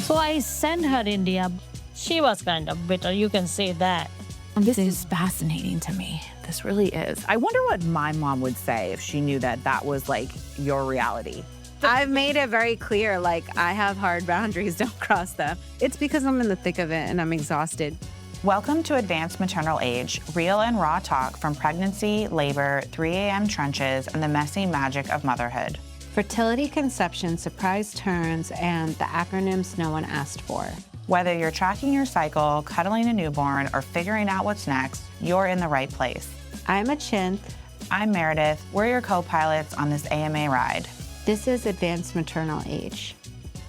So I sent her India. She was kind of bitter, you can say that. This is fascinating to me. This really is. I wonder what my mom would say if she knew that that was like your reality. I've made it very clear, like, I have hard boundaries, don't cross them. It's because I'm in the thick of it and I'm exhausted. Welcome to Advanced Maternal Age, real and raw talk from pregnancy, labor, 3 a.m. trenches, and the messy magic of motherhood. Fertility, conception, surprise turns, and the acronyms no one asked for. Whether you're tracking your cycle, cuddling a newborn, or figuring out what's next, you're in the right place. I'm Achint. I'm Meredith. We're your co-pilots on this AMA ride. This is Advanced Maternal Age.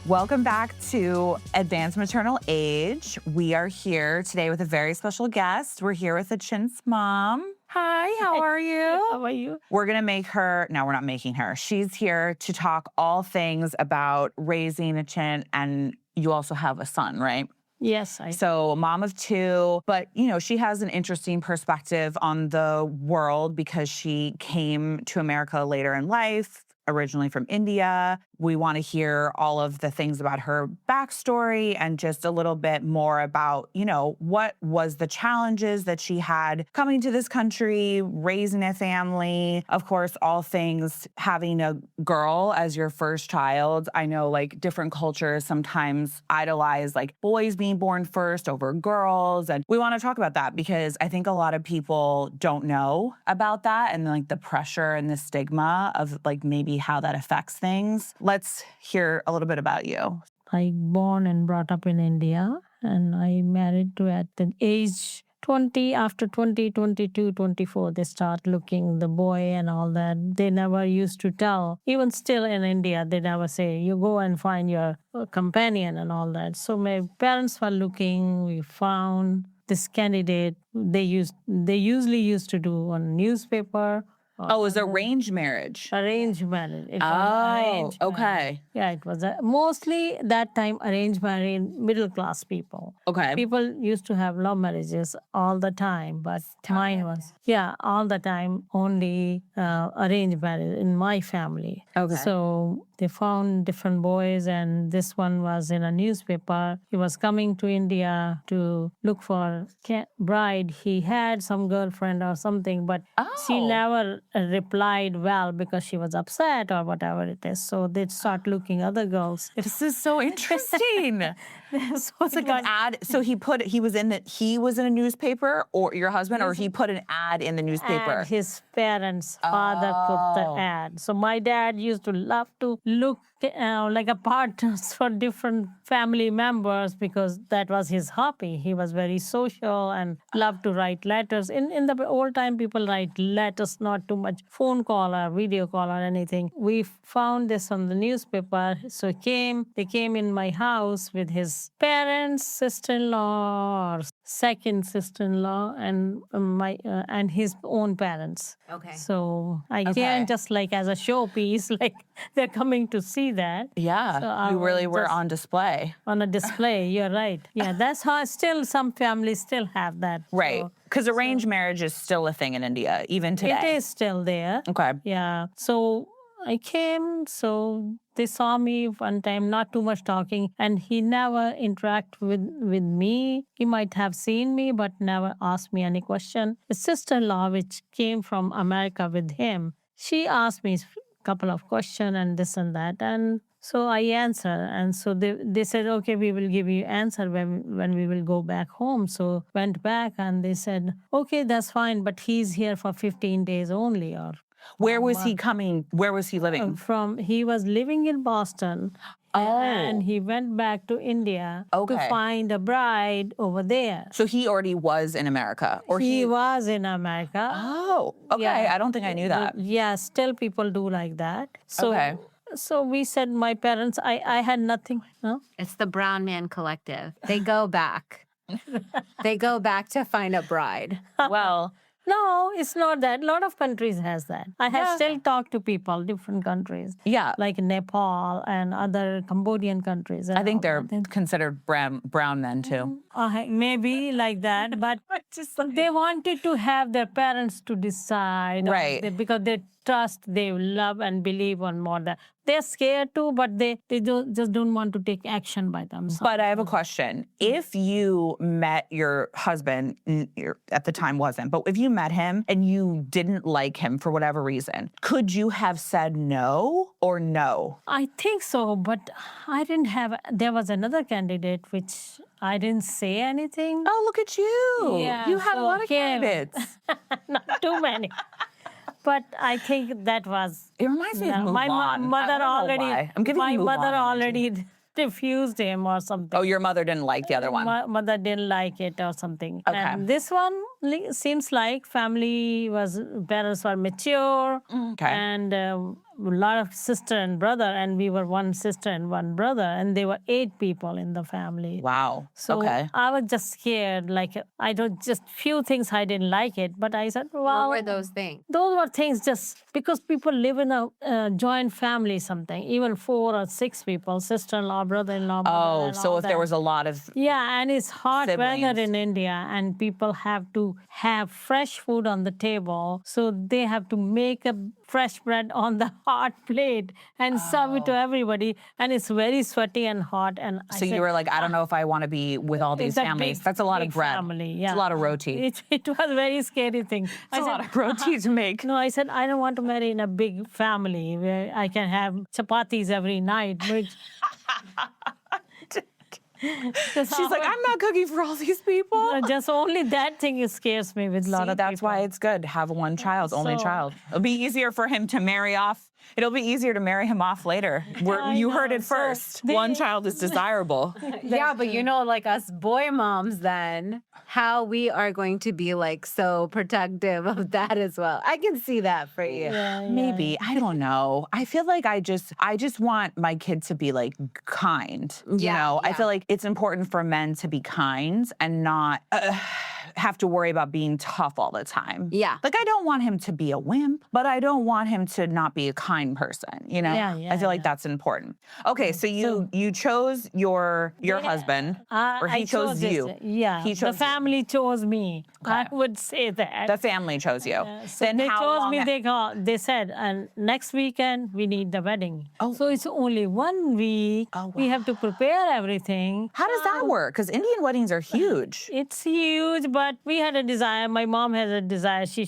Welcome back to Advanced Maternal Age. We are here today with a very special guest. We're here with Achint's mom. Hi, how are you? How are you? We're gonna make her, no, we're not making her. She's here to talk all things about raising Achint, and you also have a son, right? Yes, So mom of 2, but you know, she has an interesting perspective on the world because she came to America later in life, originally from India. We want to hear all of the things about her backstory and just a little bit more about, you know, what was the challenges that she had coming to this country, raising a family. Of course, all things having a girl as your first child. I know like different cultures sometimes idolize like boys being born first over girls. And we want to talk about that because I think a lot of people don't know about that and like the pressure and the stigma of like maybe how that affects things. Let's hear a little bit about you. I born and brought up in India, and I married to at the age 20, after 20, 22, 24, they start looking the boy and all that. They never used to tell. Even still in India, they never say, you go and find your companion and all that. So my parents were looking, we found this candidate. They usually used to do on newspaper. Oh, it was arranged marriage. Arranged marriage. It was arranged okay. Marriage. Yeah, it was mostly that time arranged marriage, middle class people. Okay. People used to have love marriages all the time, but mine was, all the time only arranged marriage in my family. Okay. So they found different boys, and this one was in a newspaper. He was coming to India to look for bride. He had some girlfriend or something, but she never replied well because she was upset or whatever it is. So they start looking other girls. This is so interesting. So it's like an ad. So he was in a newspaper, or your husband, or he put an ad in the newspaper. And his parents' father put the ad. So my dad used to love to look like a partners for different family members because that was his hobby. He was very social and loved to write letters. In the old time, people write letters, not too much phone call or video call or anything. We found this on the newspaper. So they came in my house with his parents, sister-in-law, or second sister-in-law, and and his own parents. Okay. So I can't just like as a showpiece, like they're coming to see that. Yeah, So you really were on display. On a display, you're right. Yeah, that's how still some families still have that. Right, So because arranged marriage is still a thing in India, even today. it is still there. Okay. Yeah. So I came, so they saw me one time, not too much talking, and he never interacted with me. He might have seen me, but never asked me any question. His sister-in-law, which came from America with him, she asked me a couple of questions and this and that, and so I answered. And so they said, okay, we will give you answer when we will go back home. So went back and they said, okay, that's fine, but he's here for 15 days only, or Where was he coming? Where was he living? he was living in Boston, and he went back to India to find a bride over there. So he already was in America, or he was in America. Oh, okay. Yeah. I don't think I knew that. Yeah, still people do like that. So, So we said, my parents, I had nothing. Huh? It's the brown man collective. They go back. They go back to find a bride. Well, No, it's not that. A lot of countries has that. I have still talked to people, different countries. Yeah. Like Nepal and other Cambodian countries. I think they're considered brown men too. Maybe like that, but they wanted to have their parents to decide. Right. Because they trust, they love and believe on more than they're scared too, but they just don't want to take action by themselves. But I have a question. If you met your husband, at the time wasn't, but if you met him and you didn't like him for whatever reason, could you have said no or no? I think so, but I didn't have. There was another candidate which I didn't say anything. Oh, look at you. Yeah, You had a so lot of yeah. candidates. Not too many. But I think that was. It reminds me of Move my On. mother I don't know already. why. I'm giving my you Move mother On energy. already refused him or something. Oh, your mother didn't like the other one. My mother didn't like it or something. Okay. And this one seems like parents were mature. Okay. And a lot of sister and brother, and we were one sister and one brother, and there were 8 people in the family. Wow. So okay. I was just scared. Like I don't just few things I didn't like it, but I said, well, What were those things? those were things just because people live in a joint family, something even 4 or 6 people, sister-in-law, brother-in-law. Oh, mother-in-law, so if that. there was a lot of Yeah, and it's hot weather siblings. in India, and people have to have fresh food on the table. So they have to make a fresh bread on the hot plate and serve it to everybody. And it's very sweaty and hot. And I So you said, were like, I don't know if I want to be with all these it's a families. big- That's a lot big of bread. family, yeah. It's a lot of roti. It was a very scary thing. It's a lot of roti to make. No, I said, I don't want to marry in a big family where I can have chapatis every night. Which, She's like, I'm not cooking for all these people. just only that thing scares me with a lot See, of that's people. why it's good. Have one child, only So- child. It'll be easier for him to marry off. It'll be easier to marry him off later. You heard know. it So first. they- One child is desirable. Yeah, but you know, like us boy moms, then how we are going to be like so protective of that as well. I can see that for you. Yeah, Maybe. I don't know. I feel like I just want my kid to be like kind. You Yeah, know, I yeah. feel like it's important for men to be kind and not have to worry about being tough all the time. Yeah. Like I don't want him to be a wimp, but I don't want him to not be a kind person, you know? Yeah, I feel like yeah. that's important. Okay, so you chose your husband or he I chose this- you. Yeah, He the chose you. family chose me. I would say that. The family chose you. So Then they how chose long me. They said, and next weekend we need the wedding. Oh. So it's only 1 week. Oh, We have to prepare everything. How does that work? Because Indian weddings are huge. It's huge, but we had a desire. My mom has a desire. She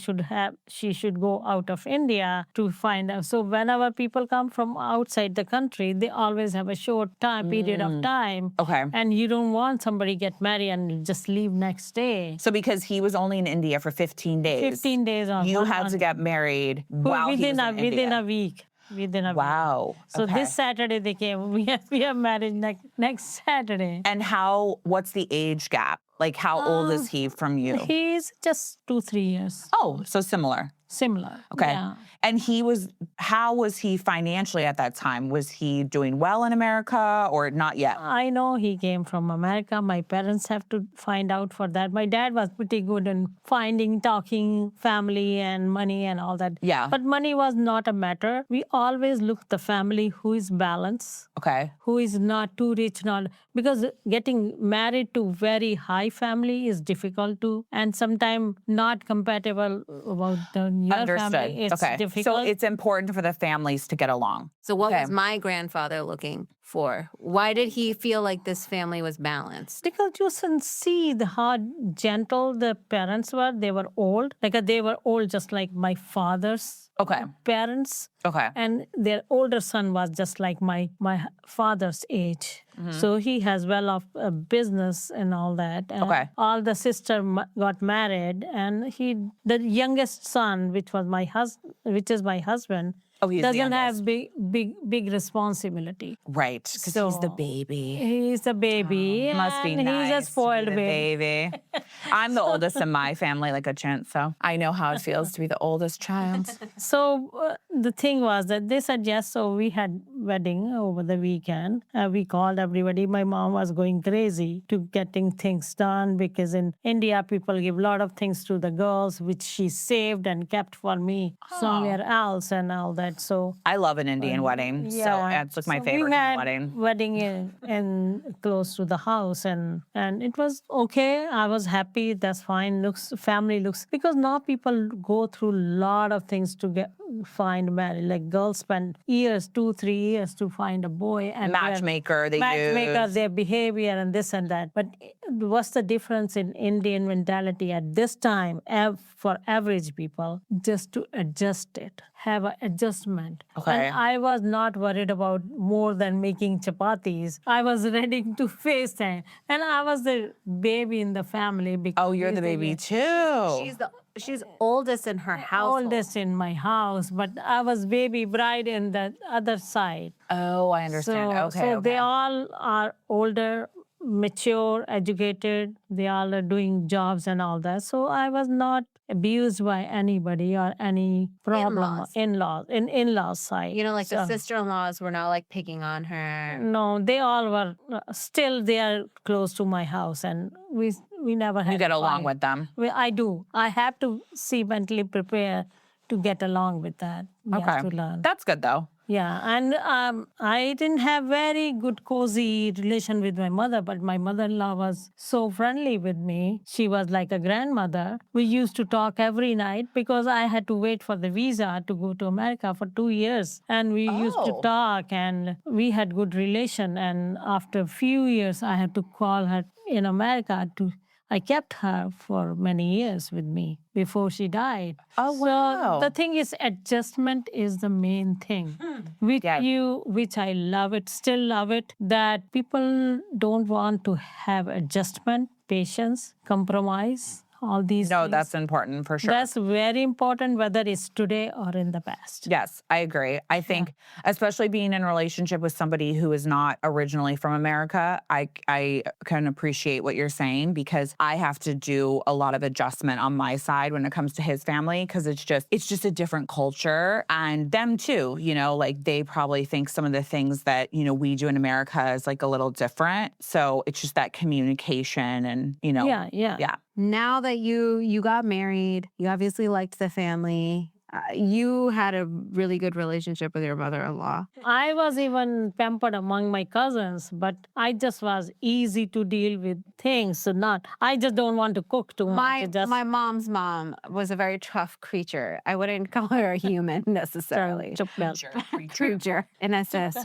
should go out of India to find out. So whenever people come from outside the country, they always have a short period of time. Okay. And you don't want somebody get married and just leave next day. So because he was only in India for 15 days, 15 days or you one had month. to get married while he was within in India. a week. Within a week. Wow. So okay. this Saturday they came. We have marriage next Saturday. And what's the age gap? Like how old is he from you? He's just 2-3 years. Oh, so similar. Similar. Okay. Yeah. And how was he financially at that time? Was he doing well in America or not yet? I know he came from America. My parents have to find out for that. My dad was pretty good in talking family and money and all that. Yeah. But money was not a matter. We always look the family who is balanced, Okay. who is not too rich, because getting married to very high family is difficult too, and sometimes not compatible about your Understood. family. It's okay. difficult. So it's important for the families to get along. So what Okay. was my grandfather looking for? Why did he feel like this family was balanced? Because you can see how gentle the parents were. They were old. They were old just like my father's Okay. parents. Okay. And their older son was just like my father's age. Mm-hmm. So he has well-off business and all that. And Okay. all the sister got married, and the youngest son, which is my husband, Oh, he's the doesn't youngest. have big responsibility. Right. Because he's the So- baby. He's a baby. Must be and nice. He's a spoiled to be the baby. baby. I'm the oldest in my family, like Achint, so I know how it feels to be the oldest child. So the thing was that they said yes. So we had wedding over the weekend. We called everybody. My mom was going crazy to getting things done because in India people give a lot of things to the girls, which she saved and kept for me somewhere else and all that. So I love an Indian wedding, so it's like my So favorite we had wedding. wedding in close to the house, and it was okay. I was happy. That's fine. Family looks, because now people go through a lot of things to find marriage. Like girls spend years, 2, 3 years to find a boy and Matchmaker, they matchmaker, use. their behavior and this and that. But what's the difference in Indian mentality at this time for average people? Just to adjust it, have an adjustment. Okay. And I was not worried about more than making chapatis. I was ready to face that. And I was the baby in the family. Because Oh, you're the baby too. She's oldest in her house. oldest in my house, but I was baby bride in the other side. Oh, I understand. Okay. So okay. they all are older, mature, educated. They all are doing jobs and all that. So I was not abused by anybody or any problem. In-laws side. You know, like the So- sister-in-laws were not like picking on her. No, they all were still they are close to my house, and we never had. You get a along fight. with them. I do. I have to see mentally prepare to get along with that. You have Okay. to learn. That's good though. Yeah, and I didn't have very good cozy relation with my mother, but my mother-in-law was so friendly with me. She was like a grandmother. We used to talk every night because I had to wait for the visa to go to America for 2 years, and we used to Oh. talk, and we had good relation. And after a few years, I had to call her in America to. I kept her for many years with me before she died. Oh, wow. So the thing is, adjustment is the main thing. Which I love it, still love it, that people don't want to have adjustment, patience, compromise, all these No, things. that's important for sure. That's very important, whether it's today or in the past. Yes, I agree. I think, especially being in a relationship with somebody who is not originally from America, I can appreciate what you're saying because I have to do a lot of adjustment on my side when it comes to his family because it's just a different culture and them too. You know, like they probably think some of the things that we do in America is like a little different. So it's just that communication and Yeah. Now that you got married, you obviously liked the family. You had a really good relationship with your mother-in-law. I was even pampered among my cousins, but I just was easy to deal with things. So I just don't want to cook too much. My mom's mom was a very tough creature. I wouldn't call her a human necessarily. Creature. In a sense.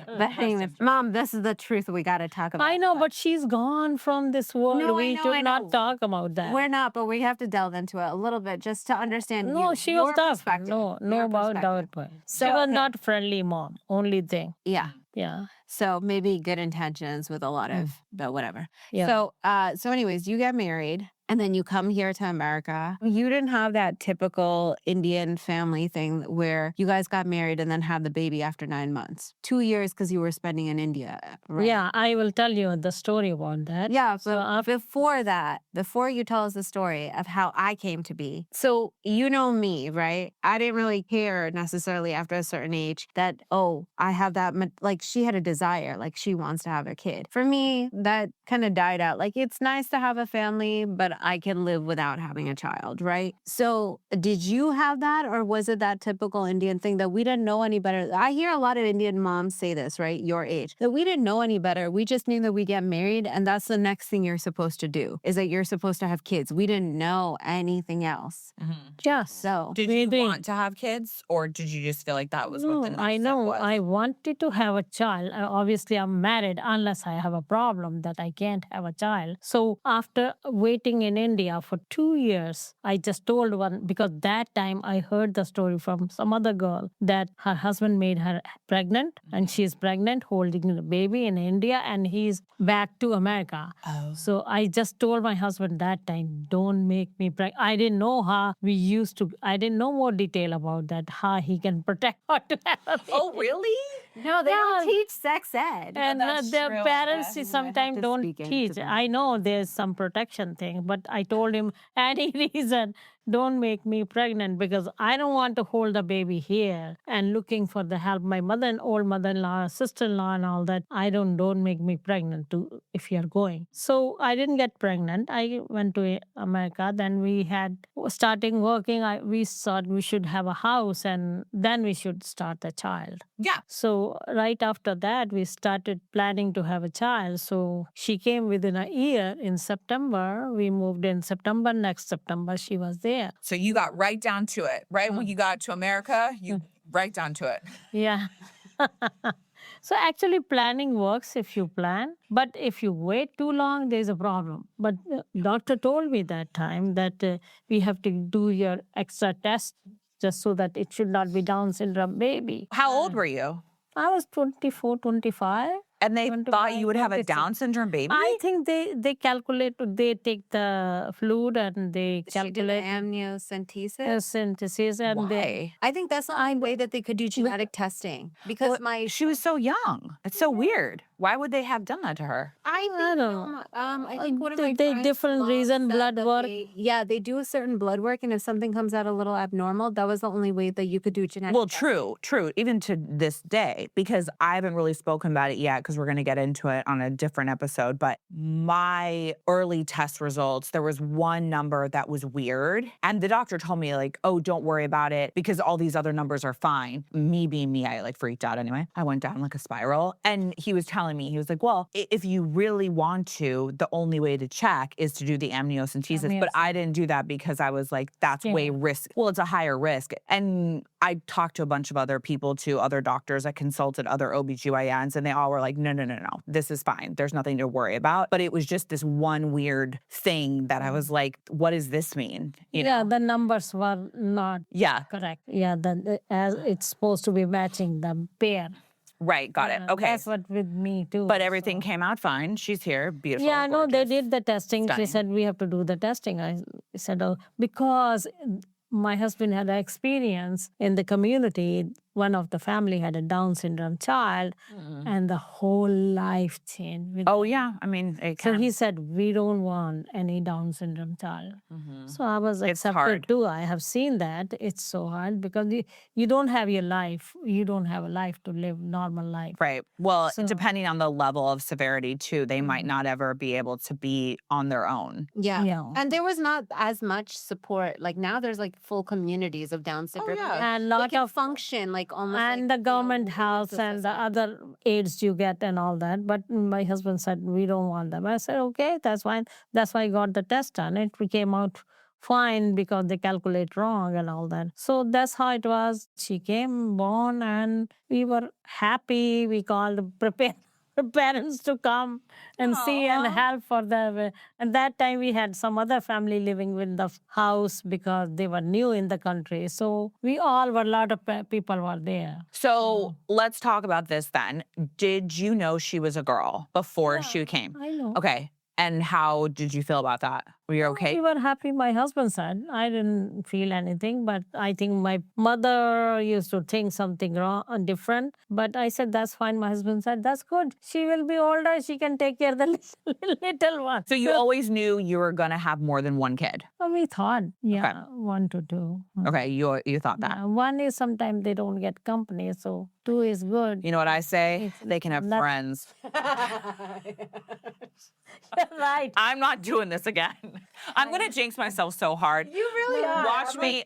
Mom, this is the truth we got to talk about. I know, but she's gone from this world. No, we should not talk about that. We're not, but we have to delve into it a little bit just to understand No, she your was tough. perspective. No, Your about perspective. that. She was not friendly mom. Only thing. Yeah. Yeah. So maybe good intentions with a lot of, but whatever. Yeah. So anyways, you get married and then you come here to America. You didn't have that typical Indian family thing where you guys got married and then had the baby after 9 months. 2 years because you were spending in India. Right? Yeah, I will tell you the story about that. Yeah, So but before that, before you tell us the story of how I came to be, so you know me, right? I didn't really care necessarily after a certain age that, I have that, like she had a desire, like she wants to have a kid. For me, that kind of died out. Like it's nice to have a family, but I can live without having a child, right? So did you have that or was it that typical Indian thing that we didn't know any better? I hear a lot of Indian moms say this, right? Your age, that we didn't know any better. We just knew that we get married and that's the next thing you're supposed to do is that you're supposed to have kids. We didn't know anything else. yeah. So Did you want to have kids or did you just feel like that was what the next I step know. was? I wanted to have a child. Obviously, I'm married unless I have a problem that I can't have a child. So after waiting in India for 2 years, I just told one, because that time I heard the story from some other girl that her husband made her pregnant and she's pregnant holding the baby in India and he's back to America. So I just told my husband that time, don't make me pregnant. I didn't know how I didn't know more detail about that, how he can protect her to have a baby. Oh, really? no, they don't teach sex ed. And that's their true, I parents guess. sometimes to don't speak into teach. that. I know there's some protection thing, but I told him any reason, don't make me pregnant because I don't want to hold a baby here and looking for the help. My old mother-in-law, sister-in-law and all that, don't make me pregnant too if you're going. So I didn't get pregnant. I went to America. Then we had starting working. We thought we should have a house and then we should start the child. Yeah. So right after that, we started planning to have a child. So she came within a year in September. We moved in September. Next September, she was there. So you got right down to it. Right when you got to America, you right down to it. Yeah. So actually planning works if you plan, but if you wait too long, there's a problem. But doctor told me that time that we have to do your extra test just so that it should not be Down syndrome baby. How old were you? I was 24, 25. And they thought you would have a 26. Down syndrome baby? I think they calculate, they take the fluid and they She did calculate amniocentesis. synthesis and they. Why? I think that's the only way that they could do genetic testing because Well, she was so young. It's so weird. Why would they have done that to her? I don't know. I think one of my they friends different mom reason, said blood that work. they do a certain blood work, and if something comes out a little abnormal, that was the only way that you could do genetic. Well, testing. true. Even to this day, because I haven't really spoken about it yet because we're going to get into it on a different episode. But my early test results, there was one number that was weird. And the doctor told me like, oh, don't worry about it because all these other numbers are fine. Me being me, I like freaked out anyway. I went down like a spiral. And he was telling me, he was like, well, if you really want to, the only way to check is to do the amniocentesis. But I didn't do that because I was like, that's way risk. Well, it's a higher risk. And I talked to a bunch of other people too, other doctors. I consulted other OBGYNs and they all were like, no, this is fine. There's nothing to worry about. But it was just this one weird thing that I was like, what does this mean? You know? The numbers were not correct. Yeah, as it's supposed to be matching the pair. Right, got it. Okay. That's what with me too. But everything came out fine. She's here, beautiful. Yeah, no, they gorgeous. did the testing. Stunning. She said, we have to do the testing. I said, oh, because my husband had an experience in the community. One of the family had a Down syndrome child, and the whole life changed. With Oh, yeah. I mean, it So can. he said, we don't want any Down syndrome child. So I was It's accepted hard. too. I have seen that. It's so hard because you don't have your life. You don't have a life to live normal life. Right. Well, So- depending on the level of severity too, they might not ever be able to be on their own. Yeah. Yeah. And there was not as much support. Like now there's like full communities of Down syndrome. yeah. And They lot can of function like almost and like, the you know, government with house mental and the assessment. other aids you get and all that. But my husband said, we don't want them. I said, okay, that's fine. That's why I got the test done. It came out fine because they calculate wrong and all that. So that's how it was. She came, born, and we were happy. We called, prepare her parents to come and see and help for them. And that time we had some other family living in the house because they were new in the country. So we all were, a lot of people were there. So let's talk about this then. Did you know she was a girl before she came? I know. Okay. And how did you feel about that? Were you okay? We were happy, my husband said. I didn't feel anything, but I think my mother used to think something wrong and different. But I said, that's fine. My husband said, that's good. She will be older. She can take care of the little one. So you always knew you were going to have more than one kid? So we thought, 1 to 2. Okay, you thought that. Yeah, 1 is sometimes they don't get company, so 2 is good. You know what I say? It's They can have not- friends. Right. I'm not doing this again. I'm going to jinx myself so hard. You really are.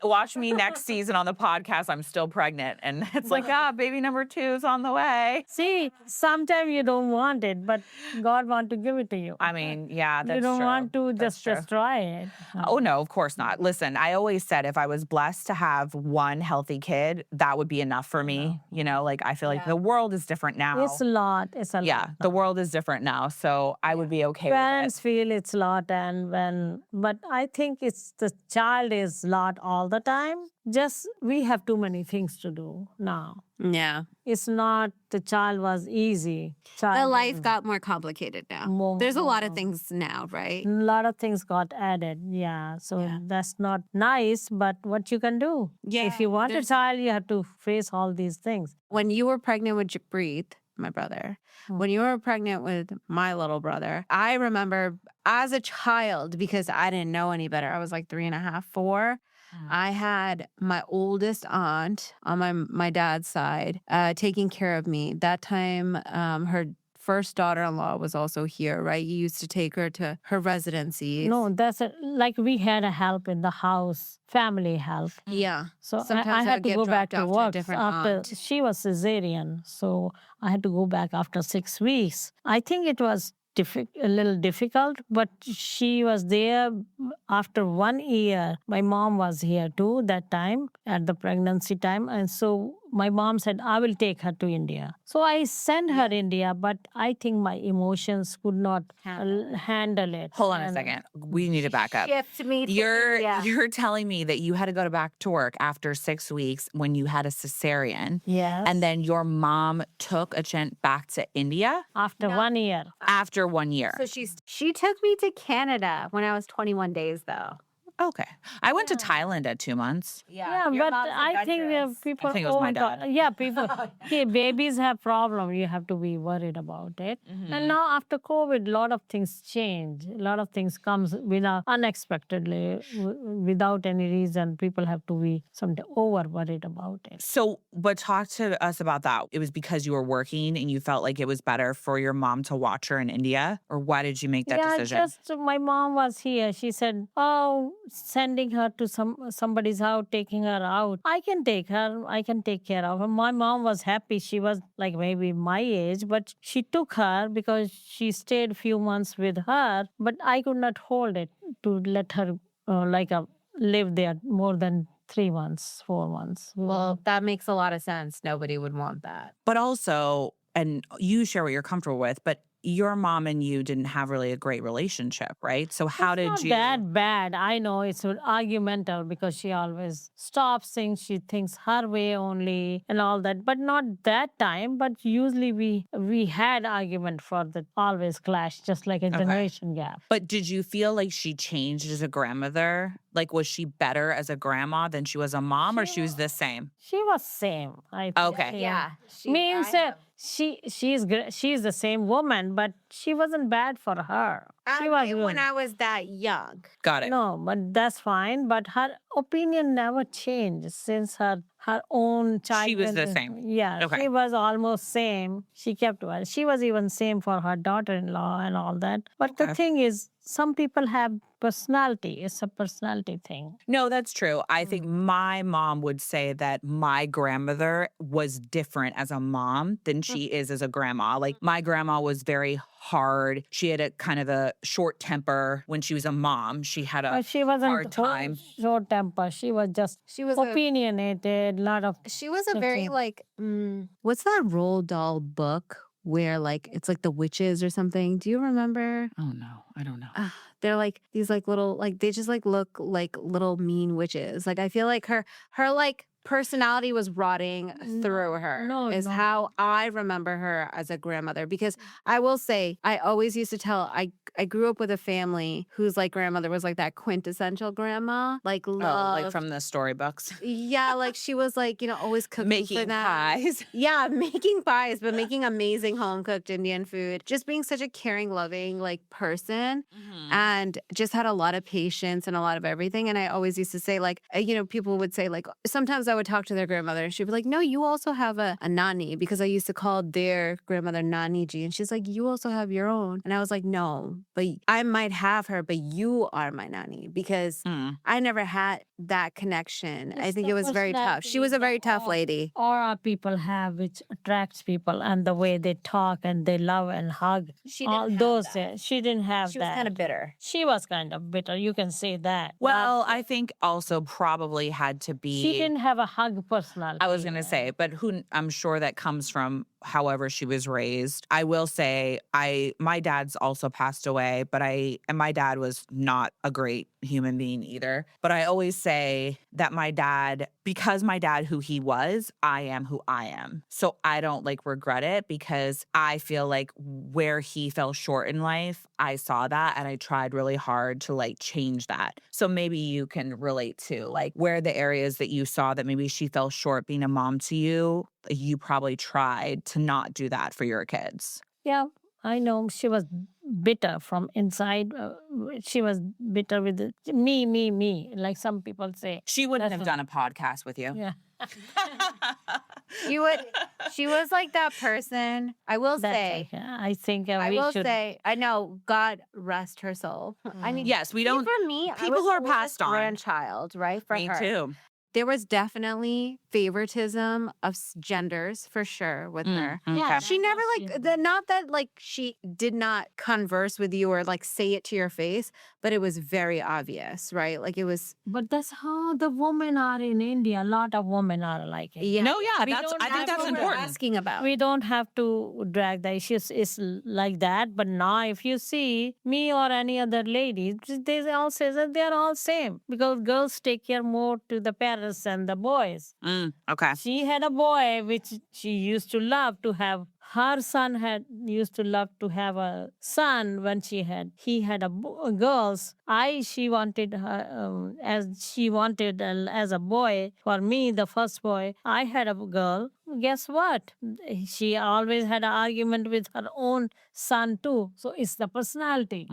Watch me next season on the podcast. I'm still pregnant. And it's like, baby number 2 is on the way. See, sometimes you don't want it, but God want to give it to you. I mean, yeah, that's you don't true. want to That's just true. destroy it. Oh, no, of course not. Listen, I always said if I was blessed to have one healthy kid, that would be enough for me. You know, like I feel like the world is different now. It's a lot. It's a Yeah, lot. the world is different now. So I would be okay Parents feel it's a lot, but I think it's the child is a lot all the time. Just we have too many things to do now. Yeah. It's not the child was easy. The Child life got more complicated now. More- There's a lot of things now, right? a lot of things got added. Yeah, so that's not nice, but what you can do? Yeah, If you want a there's- child, you have to face all these things. When you were pregnant with Japreet, my brother, when you were pregnant with my little brother, I remember as a child, because I didn't know any better, I was like 3.5, 4. I had my oldest aunt on my dad's side taking care of me. That time, her first daughter-in-law was also here, right? You used to take her to her residency. No, like we had a help in the house, family help. Yeah. So Sometimes I I would had to get go back dropped to off to a work different after aunt. she was cesarean. So I had to go back after 6 weeks. I think it was a little difficult, but she was there after 1 year. My mom was here too that time at the pregnancy time. And so my mom said, I will take her to India. So I sent her India, but I think my emotions could not handle it. Hold on a And second. We need to back up. Shift me to India. You're telling me that you had to go back to work after 6 weeks when you had a cesarean. Yes. And then your mom took Achint back to India After 1 year. after 1 year. So she took me to Canada when I was 21 days, though. Okay. I went to Thailand at 2 months. Yeah, but I think people. I think it was my dad. Yeah, people. Babies have problem. You have to be worried about it. And now after COVID, a lot of things change. A lot of things comes without unexpectedly, without any reason. People have to be over worried about it. So, but talk to us about that. It was because you were working and you felt like it was better for your mom to watch her in India? Or why did you make that decision? Just my mom was here. She said, "Oh, sending her to somebody's house, taking her out. I can take her. I can take care of her." My mom was happy. She was like maybe my age, but she took her because she stayed few months with her. But I could not hold it to let her live there more than 3 months, 4 months. Well, that makes a lot of sense. Nobody would want that. But also, and you share what you're comfortable with, but your mom and you didn't have really a great relationship, right? So how did It's you? not that bad. I know it's argumental because she always stops things. She thinks her way only and all that. But not that time. But usually we had argument for that always clash, just like a generation gap. But did you feel like she changed as a grandmother? Like, was she better as a grandma than she was a mom, or she was the same? She was same. I think. Okay. Yeah. Means she's the same woman, but she wasn't bad for her. She was when good. I was that young. Got it. No, but that's fine. But her opinion never changed since her own child. She was the same. Yeah, Okay. she was almost same. She kept well. She was even same for her daughter-in-law and all that. But the thing is, some people have personality. It's a personality thing. No, that's true. I think my mom would say that my grandmother was different as a mom than she is as a grandma. Like, my grandma was very hard. She had a kind of a short temper when she was a mom. She had a But she wasn't hard time. short temper. She was just opinionated. Lot of. She was a very what's that Roald Dahl book where like it's like the witches or something? Do you remember? Oh no, I don't know. They're like these like little like they just like look like little mean witches. Like I feel like her like personality was rotting through her. No. How I remember her as a grandmother. Because I will say, I always used to tell, I grew up with a family whose like grandmother was like that quintessential grandma, like love. Like from the storybooks. Yeah, like she was like, always cooking Making for them. pies. Yeah, making pies, but making amazing home cooked Indian food. Just being such a caring, loving like person, and just had a lot of patience and a lot of everything. And I always used to say like, people would say like, sometimes I would talk to their grandmother and she'd be like, no, you also have a nani, because I used to call their grandmother Nani Ji. And she's like, you also have your own. And I was like, no, but I might have her, but you are my nani, because I never had that connection. I think it was very tough. She was a very tough lady. Aura people have, which attracts people, and the way they talk and they love and hug. She all didn't have those. that. She didn't have She that. was kind of bitter. She was kind of bitter. You can say that. Well, I think also probably had to be. She didn't have a hug personality. I was going to say, but I'm sure that comes from however she was raised. I will say my dad's also passed away, and my dad was not a great human being either. But I always say that my dad, because my dad who he was, I am who I am. So I don't like regret it, because I feel like where he fell short in life, I saw that and I tried really hard to like change that. So maybe you can relate to like where the areas that you saw that maybe she fell short being a mom to you, you probably tried to not do that for your kids. Yeah, I know. She was bitter from inside. She was bitter with me, like some people say. She wouldn't have done a podcast with you. Yeah. She was like that person. I will say. I think I we will should. say. I know. God rest her soul. I mean, yes, we don't. For me, people who are passed on. grandchild, right? For Me her. too. there was definitely favoritism of genders for sure with her. Okay. She never not that like she did not converse with you or like say it to your face, but it was very obvious, right? Like it was. But that's how the women are in India. A lot of women are like it. Yeah. No, yeah, We I think don't that's what we're important. asking about. We don't have to drag the issues. It's like that. But now, if you see me or any other lady, they all say that they're all same because girls take care more to the parents than the boys. Okay. She had a boy which she used to love to have. Her son had used to love to have a son when he had girls. She wanted her as a boy. For me, the first boy, I had a girl. Guess what? She always had an argument with her own son too. So it's the personality.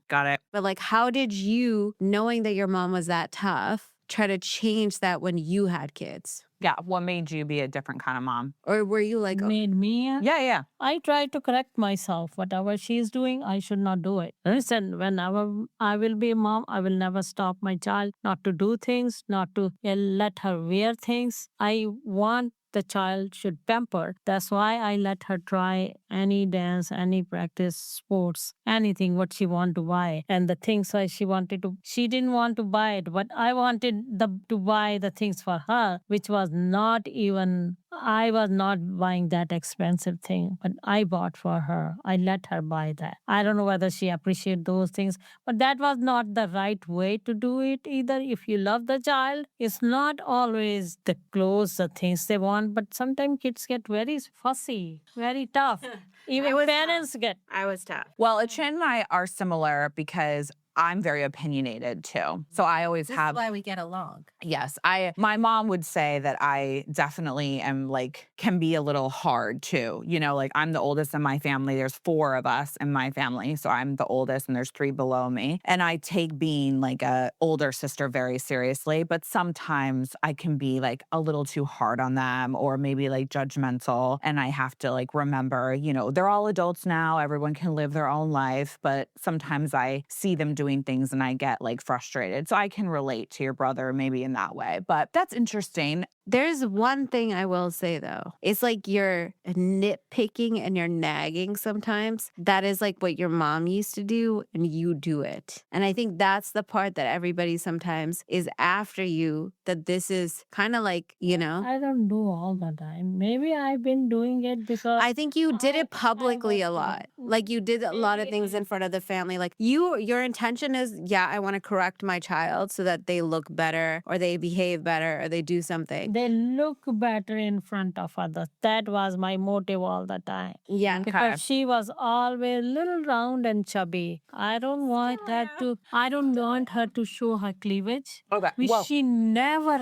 Got it. But like, how did you, knowing that your mom was that tough, try to change that when you had kids? Yeah. What made you be a different kind of mom? Or were you like, Made me. Yeah. I try to correct myself. Whatever she's doing, I should not do it. Listen, whenever I will be a mom, I will never stop my child not to do things, not to let her wear things. I want the child should pamper. That's why I let her try any dance, any practice, sports, anything what she want to buy. And the things that she didn't want to buy it, but I wanted to buy the things for her, which was not even, I was not buying that expensive thing, but I bought for her. I let her buy that. I don't know whether she appreciate those things, but that was not the right way to do it either. If you love the child, it's not always the clothes, the things they want, but sometimes kids get very fussy, very tough. Even parents get. I was tough. Well, Achint and I are similar because I'm very opinionated too. So I always This have. is why we get along. Yes, my mom would say that I definitely am can be a little hard too. Like I'm the oldest in my family. There's 4 of us in my family. So I'm the oldest and there's 3 below me. And I take being like a older sister very seriously, but sometimes I can be like a little too hard on them or maybe like judgmental. And I have to like remember, they're all adults now. Everyone can live their own life, but sometimes I see them doing things and I get like frustrated. So I can relate to your brother maybe in that way. But that's interesting. There's one thing I will say though. It's like you're nitpicking and you're nagging sometimes. That is like what your mom used to do and you do it. And I think that's the part that everybody sometimes is after you, that this is kind of like, I don't do all the time. Maybe I've been doing it because I think you did it publicly a lot. Like you did a lot of things in front of the family. Like your intention is, yeah, I want to correct my child so that they look better or they behave better or they do something. they look better in front of others. That was my motive all the time. Yeah. Because she was always little round and chubby. I don't want her to show her cleavage. Okay. Which Whoa. she never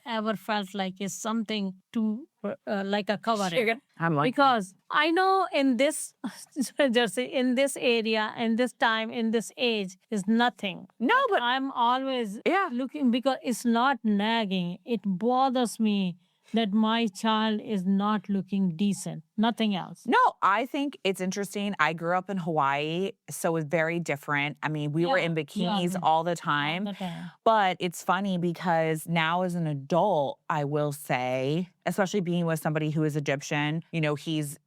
ever felt like is something to like a covering. I'm like, Because I know in this Jersey, in this area, in this time, in this age, is nothing. no, but I'm always yeah. looking because it's not nagging. It bothers me that my child is not looking decent. Nothing else. No, I think it's interesting. I grew up in Hawaii, so it's very different. I mean, we were in bikinis all the time. But it's funny because now as an adult, I will say, especially being with somebody who is Egyptian,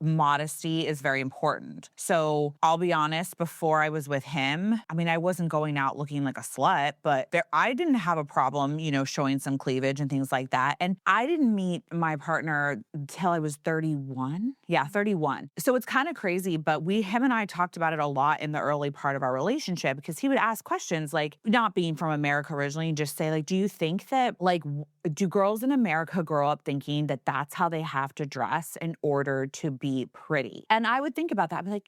modesty is very important. So I'll be honest, before I was with him, I mean, I wasn't going out looking like a slut, but I didn't have a problem, showing some cleavage and things like that. And I didn't meet my partner until I was 31. Yeah, 31. So it's kind of crazy, but him and I talked about it a lot in the early part of our relationship because he would ask questions like, not being from America originally, and just say like, do you think that do girls in America grow up thinking that that's how they have to dress in order to be pretty? And I would think about that. I'd be like,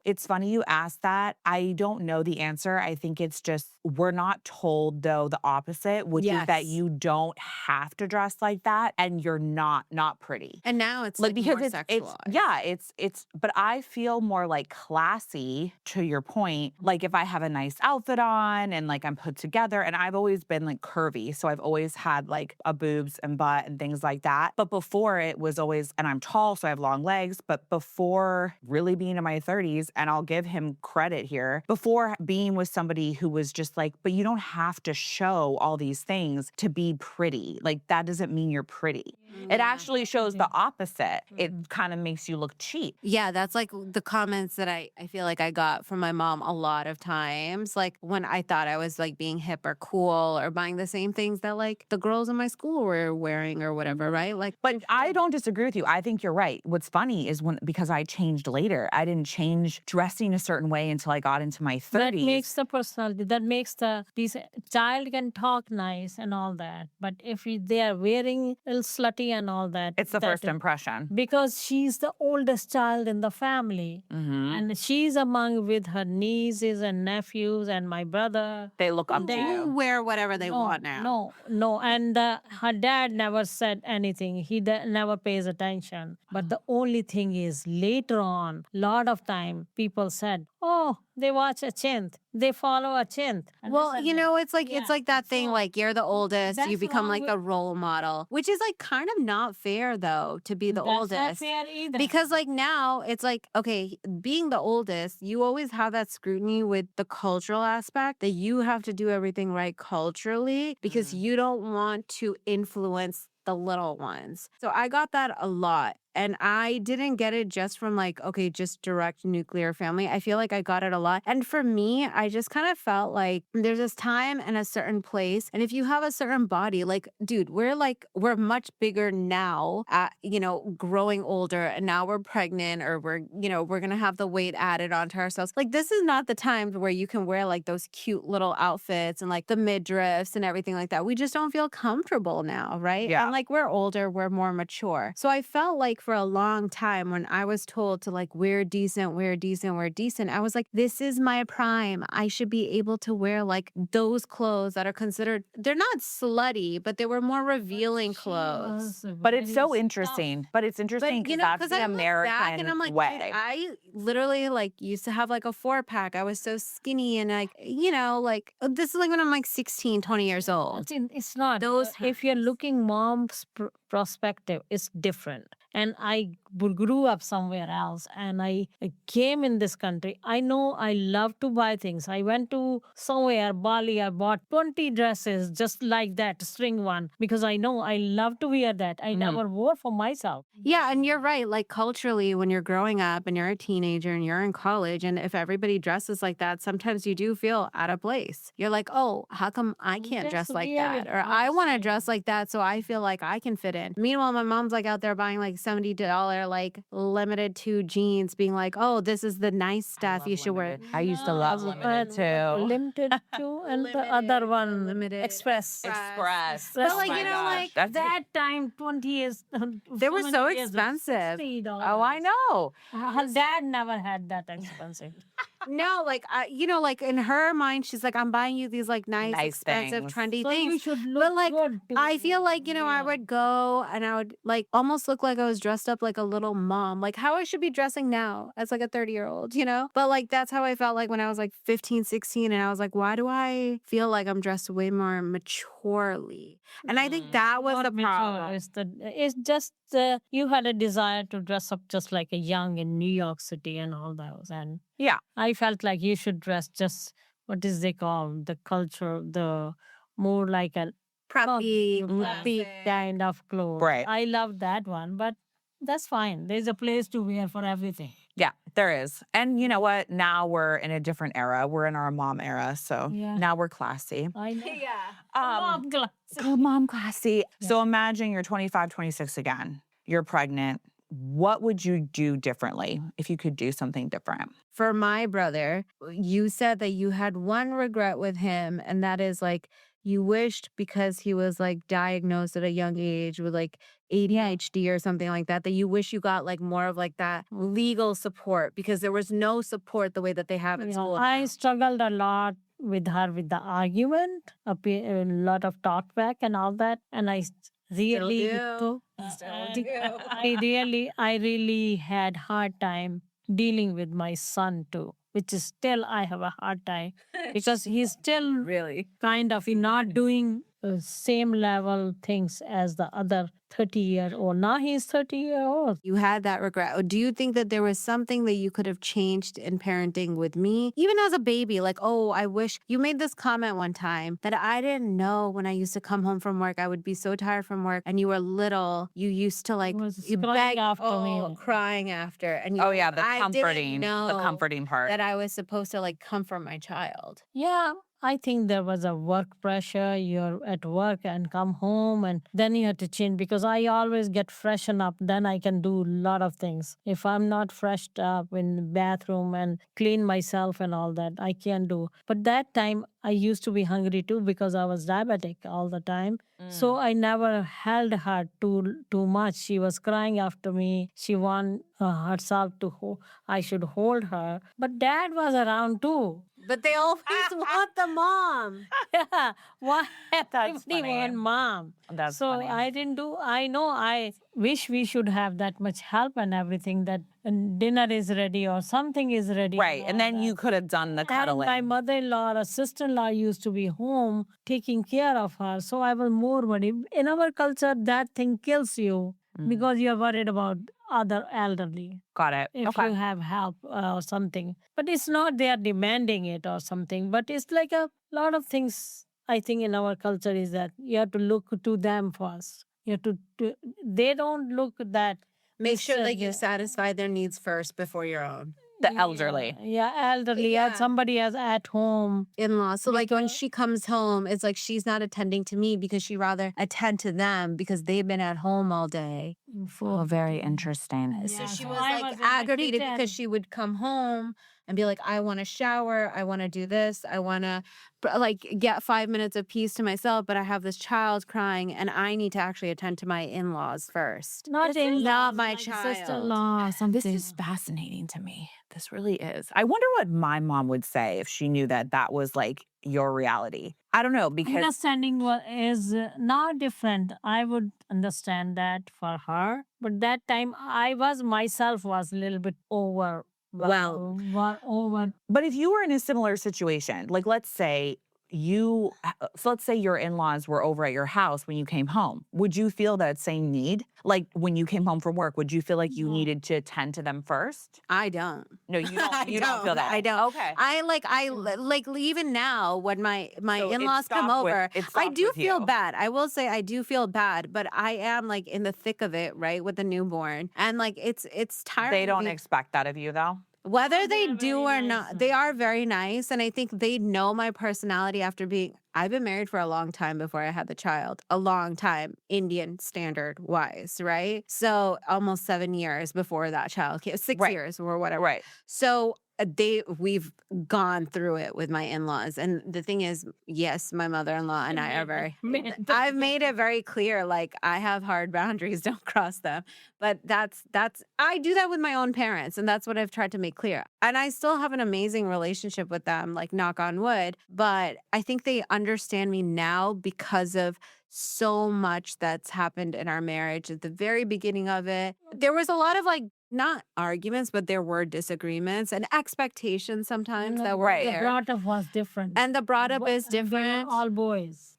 it's funny you asked that. I don't know the answer. I think it's just, we're not told though the opposite, which is that you don't have to dress like that and you're not pretty. And now it's because more it's sexualized. but I feel more like classy, to your point. Like if I have a nice outfit on and like I'm put together, and I've always been like curvy. So I've always had like like a boobs and butt and things like that. But before it was always, and I'm tall, so I have long legs, but before really being in my 30s, and I'll give him credit here, before being with somebody who was just like, but you don't have to show all these things to be pretty. Like, that doesn't mean you're pretty. It actually shows the opposite. It kind of makes you look cheap. Yeah, that's like the comments that I feel like I got from my mom a lot of times. Like when I thought I was like being hip or cool or buying the same things that like the girls in my school were wearing or whatever, right? Like, But I don't disagree with you. I think you're right. What's funny is because I changed later, I didn't change dressing a certain way until I got into my 30s. That makes the personality, that makes this child can talk nice and all that. But if they are wearing a little slutty and all that. It's the first impression. Because she's the oldest child in the family. And she's among with her nieces and nephews and my brother. They look up to they you. wear whatever they want now. No. And her dad never said anything. He never pays attention. But the only thing is later on, lot of time people said, oh, they watch Achint. They follow Achint. And Well, this and you that. know, it's like that thing So, like you're the oldest, you that's become wrong like with- the role model, which is like kind of not fair though to be the That's not oldest. fair either. Because like now it's like, okay, being the oldest, you always have that scrutiny with the cultural aspect that you have to do everything right culturally because you don't want to influence the little ones. So I got that a lot. And I didn't get it just from like, okay, just direct nuclear family. I feel like I got it a lot. And for me, I just kind of felt like there's this time and a certain place. And if you have a certain body, like, dude, we're much bigger now at, growing older and now we're pregnant or we're going to have the weight added onto ourselves. Like, this is not the time where you can wear like those cute little outfits and like the midriffs and everything like that. We just don't feel comfortable now, right? Yeah. And like, we're older, we're more mature. So I felt like for a long time when I was told to like wear decent, I was like, this is my prime. I should be able to wear like those clothes that are considered, they're not slutty, but they were more revealing clothes. But it's so interesting. But it's interesting because that's the I look American back and I'm like, way. dude, I literally like used to have like a 4-pack. I was so skinny and like, like this is like when I'm like 16, 20 years old. It's not. Those If you're looking mom's perspective, it's different. And I grew up somewhere else and I came in this country. I know I love to buy things. I went to somewhere, Bali, I bought 20 dresses just like that, string one, because I know I love to wear that. I never wore for myself. Yeah, and you're right. Like culturally, when you're growing up and you're a teenager and you're in college, and if everybody dresses like that, sometimes you do feel out of place. You're like, oh, how come I can't That's dress like weird. that? Or I want to dress like that so I feel like I can fit in. Meanwhile, my mom's like out there buying like $70 like limited to jeans, being like, oh, this is the nice stuff you should wear. I used to love limited too. Limited too, and the other one, Limited. Express. Express. But like, Oh my gosh. That's that time, 20 years. They were so many years, expensive. $60. Oh, I know. Her dad never had that expensive. No, like, like in her mind, she's like, I'm buying you these like nice expensive, things. trendy So you things. should look But like, good too. I feel like, I would go and I would like almost look like I was dressed up like a little mom, like how I should be dressing now as like a 30-year-old, But like, that's how I felt like when I was like 15, 16. And I was like, why do I feel like I'm dressed way more maturely? And I think that was the Not mature, problem. It's just you had a desire to dress up just like a young in New York City and all those. And Yeah. I felt like you should dress just, what is they call the culture, the more like a Preppy, preppy kind of clothes. Right. I love that one, but that's fine. There's a place to wear for everything. Yeah, there is. And you know what? Now we're in a different era. We're in our mom era. So Yeah. now we're classy. I know. Um, Mom class. Mom classy. So imagine you're 25, 26 again. You're pregnant. What would you do differently if you could do something different? For my brother, you said that you had one regret with him, and that is like you wished because he was like diagnosed at a young age with like ADHD or something like that, that you wish you got like more of like that legal support because there was no support the way that they have at school. I struggled a lot with her with the argument, a lot of talk back and all that. And I really, I really had hard time dealing with my son too, which is still I have a hard time because he's still Really? kind of not doing same level things as the other 30-year-old. Now he's 30-year-old. You had that regret. Or do you think that there was something that you could have changed in parenting with me, even as a baby? Like, oh, I wish you made this comment one time that I didn't know when I used to come home from work. I would be so tired from work, and you were little. You used to like Was you crying beg, after me. crying after, and you. Oh yeah, the I comforting, didn't know the comforting part. that I was supposed to like comfort my child. Yeah, I think there was a work pressure. You're at work and come home, and then you have to change because I always get freshen up. Then I can do a lot of things. If I'm not freshed up in the bathroom and clean myself and all that, I can't do. But that time I used to be hungry too because I was diabetic all the time. So I never held her too much. She was crying after me. She want herself to I should hold her. But dad was around too. But they always want the mom. Yeah, why That's everybody funny. want mom? That's So funny. I didn't do. I know. I wish we should have that much help and everything. That dinner is ready or something is ready. Right. all And then that. you could have done the And cuddling. my mother-in-law or sister-in-law used to be home taking care of her. So I was more worried. In our culture, that thing kills you because you're worried about other elderly. Got it. If Okay. you have help or something. But it's not they are demanding it or something. But it's like a lot of things, I think, in our culture is that you have to look to them first. You have to they don't look that. Make this, sure uh, that you satisfy their needs first before your own. The elderly. Yeah, elderly. Yeah. Somebody else at home. In-laws. So like when Because- she comes home, it's like she's not attending to me because she rather attend to them because they've been at home all day. Oh, very interesting. So Yeah, she so was I like was in the aggravated kitchen. because she would come home and be like, I want to shower, I want to do this, I want to like get 5 minutes of peace to myself, but I have this child crying and I need to actually attend to my in-laws first. Not in Not my like child. sister-in-law or something. This is fascinating to me. This really is. I wonder what my mom would say if she knew that that was like your reality. I don't know because Understanding is now different. I would understand that for her, but that time I was myself was a little bit over. Over. but if you were in a similar situation, like let's say let's say your in-laws were over at your house when you came home, would you feel that same need? Like when you came home from work, would you feel like you No. needed to attend to them first? I don't. No, you don't. I You don't feel that. I don't. Okay. I even now when my So it in-laws come stopped with- over, it I stopped do with feel you. bad. I will say I do feel bad, but I am like in the thick of it, right, with the newborn, and like it's tiring. They don't expect that of you though. Whether they They're do very or nice. not, they are very nice. And I think they know my personality after I've been married for a long time before I had the child, a long time, Indian standard wise, right? So almost 7 years before that child came, 6 Right. years or whatever. Right. So we've gone through it with my in-laws. And the thing is, yes, my mother-in-law and I are very, I've made it very clear, like I have hard boundaries, don't cross them. But I do that with my own parents. And that's what I've tried to make clear. And I still have an amazing relationship with them, like knock on wood. But I think they understand me now because of so much that's happened in our marriage at the very beginning of it. There was a lot of like, not arguments, but there were disagreements and expectations sometimes that were Right. The there. brought up was different. And the brought up is They were different. all boys.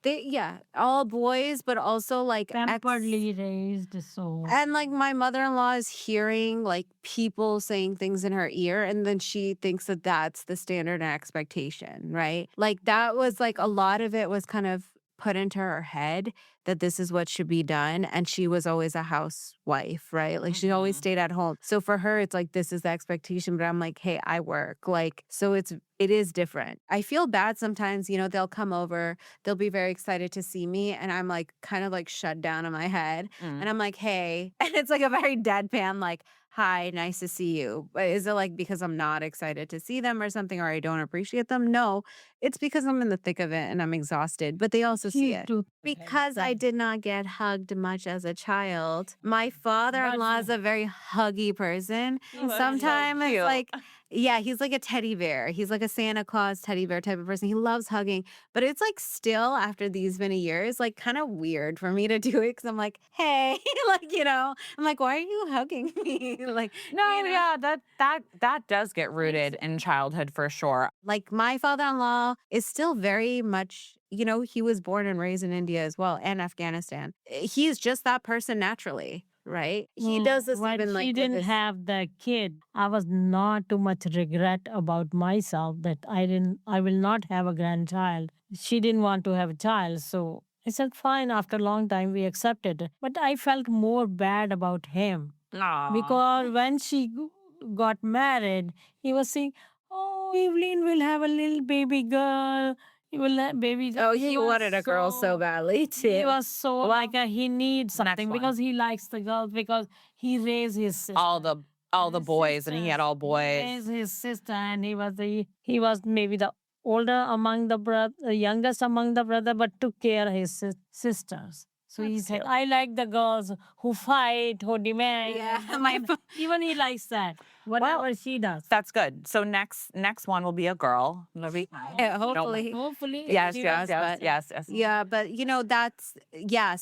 All boys, but also like Pamperedly raised, so. and like my mother-in-law is hearing like people saying things in her ear, and then she thinks that that's the standard and expectation, right? Like that was like a lot of it was kind of put into her head that this is what should be done. And she was always a housewife, right? Like she always stayed at home. So for her, it's like, this is the expectation. But I'm like, hey, I work. Like, so it is different. I feel bad sometimes, they'll come over, they'll be very excited to see me. And I'm like, kind of like shut down in my head. And I'm like, hey, and it's like a very deadpan, like, hi, nice to see you. But is it like because I'm not excited to see them or something, or I don't appreciate them? No, it's because I'm in the thick of it and I'm exhausted. But they also see it. Because I did not get hugged much as a child. My father-in-law is a very huggy person. Sometimes it's like, yeah, he's like a teddy bear. He's like a Santa Claus teddy bear type of person. He loves hugging. But it's like still after these many years, like kind of weird for me to do it because I'm like, hey, like, I'm like, why are you hugging me? Like, No, yeah, that does get rooted in childhood for sure. like my father-in-law is still very much he was born and raised in India as well and Afghanistan. He's just that person naturally, right? He does this But even she like with didn't his- have the kid. I was not too much regret about myself that I will not have a grandchild. She didn't want to have a child, so I said fine. After a long time, we accepted it. But I felt more bad about him Aw. because when she got married, he was saying, "Oh, Evelyn will have a little baby girl. He will have baby girl." Oh, he was wanted a girl so badly He too. was so like he needs next something one. because he likes the girls because he raised his sister. all the His boys, and he had all sisters. boys. He raised his sister, and he was maybe the older among the brother, the youngest among the brother, but took care of his sisters. So he That's said, cute. "I like the girls who fight, who demand." Yeah, and my even he likes that. Whatever she does. That's good. So next one will be a girl. It'll be- Yeah, hopefully. Hopefully, Yes, she yes, does. yes, but- yes, yes. Yeah, but that's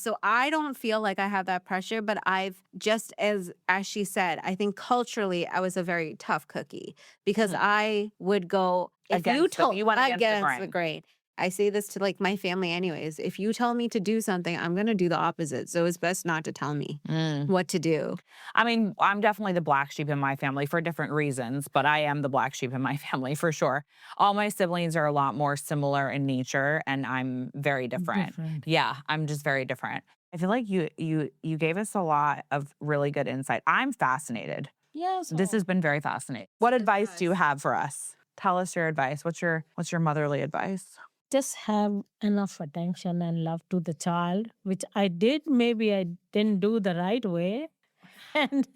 so I don't feel like I have that pressure, but I've just as she said, I think culturally I was a very tough cookie because I would go if you Against the- told you went against the grain. I say this to like my family anyways. If you tell me to do something, I'm going to do the opposite. So it's best not to tell me what to do. I mean, I'm definitely the black sheep in my family for different reasons, but I am the black sheep in my family for sure. All my siblings are a lot more similar in nature, and I'm very different. Yeah, I'm just very different. I feel like you gave us a lot of really good insight. I'm fascinated. Yes. This has been very fascinating. What advice do you have for us? Tell us your advice. What's your motherly advice? Just have enough attention and love to the child, which I did. Maybe I didn't do the right way, and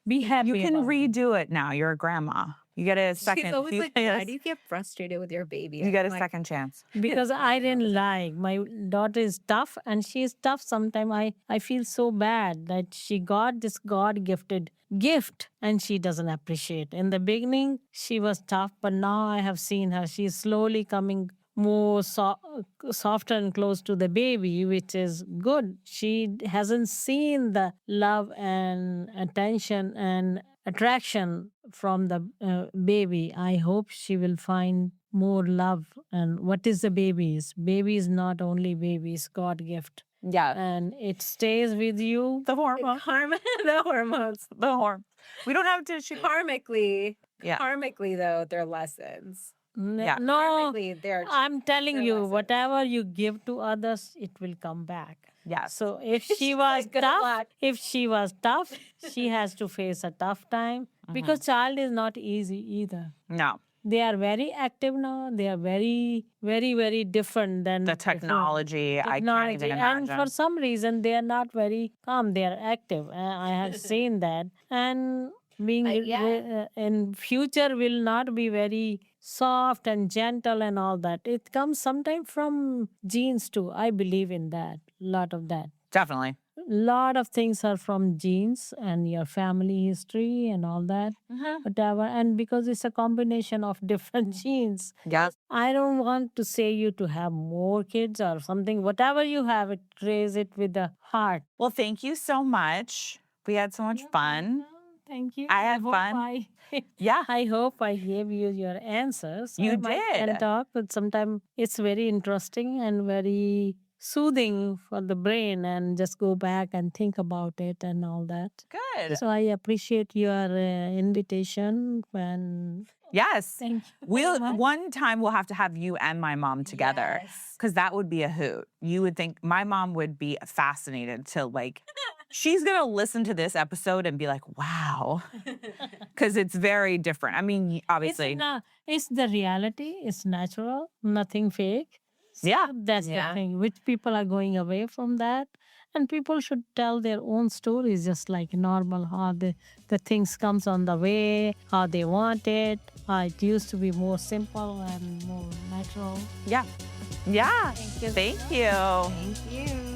be happy. You can about it. redo it now. You're a grandma. You get a second. She's always you like, get why a- do you get frustrated with your baby? you get a I'm like, second chance. because I didn't like my daughter is tough and she is tough. Sometimes I feel so bad that she got this God gifted gift and she doesn't appreciate. In the beginning, she was tough, but now I have seen her. She's slowly coming more softer and close to the baby, which is good. She hasn't seen the love and attention and attraction from the baby. I hope she will find more love. And what is the babies? Baby is not only babies, God gift. Yeah. And it stays with you. The hormone. the hormones. The hormone. We don't have to shoot. Karmically, Yeah. though, they're lessons. Yeah. No, Karmically, they're I'm telling they're you, lessons. whatever you give to others, it will come back. Yes. So if she was Good tough, luck. she has to face a tough time because child is not easy either. No. They are very active now. They are very, very, very different than The before. technology, I can't even And imagine. for some reason, they are not very calm. They are active. I have seen that. And being in future will not be very soft and gentle and all that. It comes sometimes from genes too. I believe in that. Lot of that. Definitely. Lot of things are from genes and your family history and all that. Whatever. And because it's a combination of different genes. Yes. I don't want to say you to have more kids or something. Whatever you have, raise it with the heart. Well, thank you so much. We had so much fun. Thank you. I had hope fun. Yeah. I hope I gave you your answers. You I might can did. talk, but sometimes it's very interesting and very soothing for the brain and just go back and think about it and all that. Good. So I appreciate your invitation and Yes. thank you. One time we'll have to have you and my mom together because that would be a hoot. You would think my mom would be fascinated to like, she's going to listen to this episode and be like, wow, because it's very different. I mean, obviously. It's the reality. It's natural, nothing fake. So Yeah. that's the thing. Which people are going away from that. And people should tell their own stories just like normal, how the things comes on the way, how they want it, how it used to be more simple and more natural. Yeah. Yeah. Thank you. Thank you. Thank you.